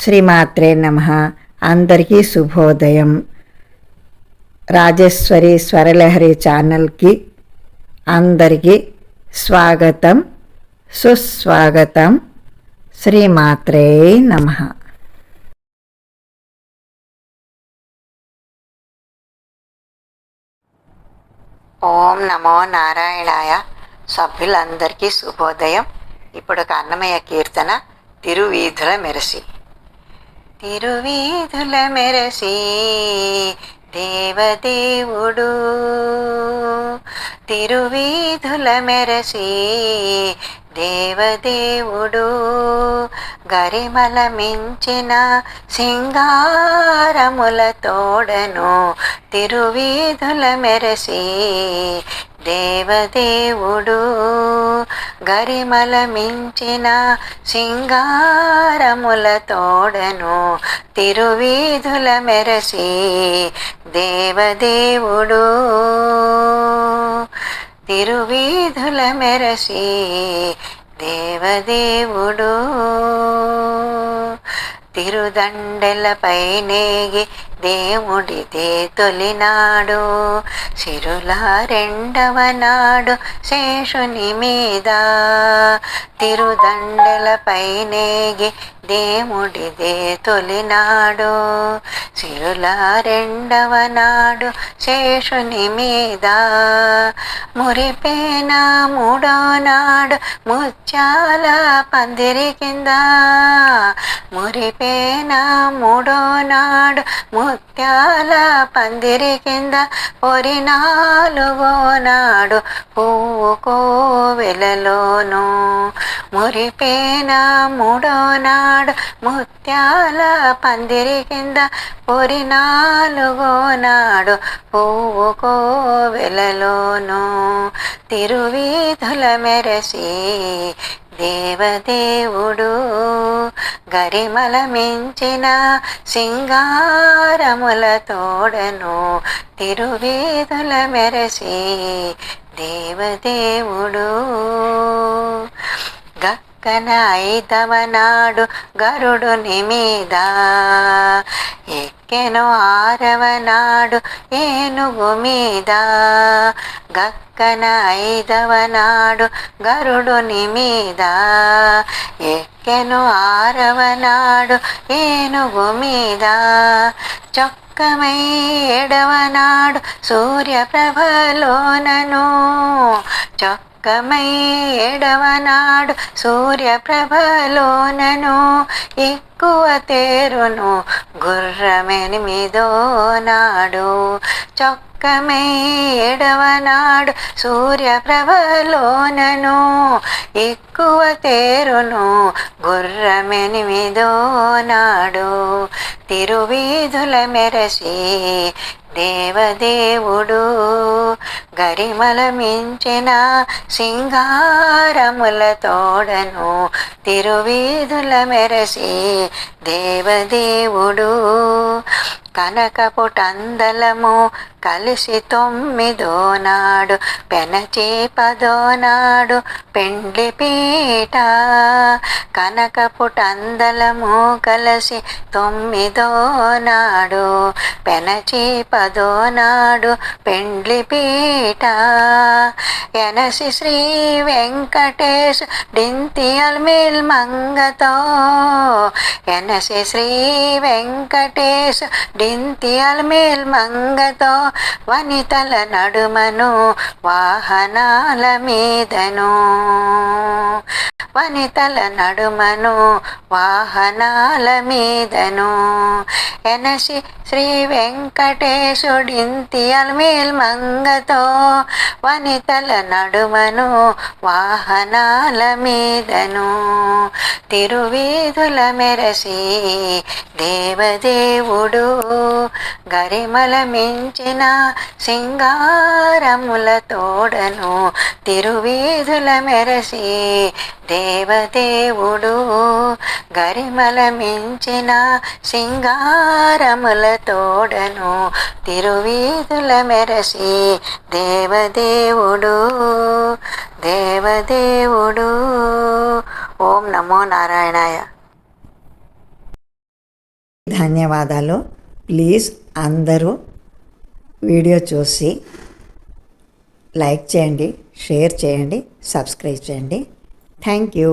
శ్రీమాత్రే నమః. అందరికీ శుభోదయం. రాజేశ్వరి స్వరలహరి ఛానల్కి అందరికీ స్వాగతం, సుస్వాగతం. శ్రీమాత్రే నమః. ఓం నమో నారాయణాయ. సభ్యులందరికీ శుభోదయం. ఇప్పుడు ఒక అన్నమయ్య కీర్తన, తిరువీధుల మెరసి. తిరువీధుల మెరసి దేవదేవుడు, తిరువీధుల మెరసి దేవదేవుడు, గరిమల మించిన సింగారముల తోడను తిరువీధుల మెరసి దేవదేవుడు, గరిమల మించిన సింగారముల తోడను తిరువీధుల మెరసి దేవదేవుడు, తిరువీధుల మెరసి దేవదేవుడు. తిరుదండెలపై నేగి దేవుడిదే తొలినాడు, సిరుల రెండవ నాడు శేషుని మీద. తిరుదండెలపై నేగి దేవుడిదే తొలినాడు, సిరుల రెండవ నాడు శేషుని మీద. మురిపేన మూడో నాడు ముత్యాల పందిరి కింద, మురిపేన మూడో నాడు ముత్యాల పందిరి కింద. పొరి నాలుగో నాడు పువ్వు కోవెలలోను, మురిపేన మూడో నాడు ముత్యాల పందిరి కింద. పొరి నాలుగో నాడు పువ్వు కోవెలలోను తిరువీధుల మెరసి దేవదేవుడు, గరిమల మించిన సింగారముల తోడను తిరువీధుల మెరసి దేవదేవుడు. గక్కన ఐదవ నాడు గరుడుని మీద ఎక్కెను ఆరవ నాడు ఏనుగు మీద. గక్కన ఐదవ నాడు గరుడుని మీద ఎక్కెను ఆరవ నాడు ఏనుగు మీద. చొక్కమై ఏడవ నాడు సూర్యప్రభలోనను, చొక్కమై ఏడవ నాడు సూర్యప్రభలోనను ఎక్కువ తేరును గుర్రమెనిమిదో నాడు. చొక్కమై ఏడవ నాడు సూర్యప్రభలోనను ఎక్కువ తేరును గుర్రమెనిమిదో నాడు తిరువీధుల మెరసి దేవదేవుడు, గరిమల మించిన సింగారముల తోడను తిరువీధుల మెరసి దేవదేవుడు. కనకపుటందలము కలిసి తొమ్మిదో నాడు పెనచి పదో నాడు పెండ్లి పీట. కనకపుటందలము కలిసి తొమ్మిదో నాడు పెనచి పదో నాడు పెండ్లి పీట. ఎనసి శ్రీ వెంకటేశ్ డింతి అల్మిల్ మంగతో, ఎనసి శ్రీ వెంకటేశ్ డింతి అల్మిల్ మంగతో. వనితల నడుమను వాహనాల మీదను, వనితల నడుమను వాహనాల మీదను. ఎనసి శ్రీ వెంకటేశుడింతి అల్మిల్ మంగతో, వనితల నడుమను వాహనాల మీదను తిరువీధుల మెరసి దేవదేవుడు, గరిమల మించిన సింగారముల తోడను తిరువీధుల మెరసి దేవదేవుడు, గరిమల మించిన సింగారముల తోడను తిరువీధుల మెరసి దేవదేవుడు, దేవదేవుడు. ఓం నమో నారాయణాయ. ధన్యవాదాలు. ప్లీజ్ అందరూ వీడియో చూసి లైక్ చేయండి, షేర్ చేయండి, సబ్స్క్రైబ్ చేయండి. Thank you.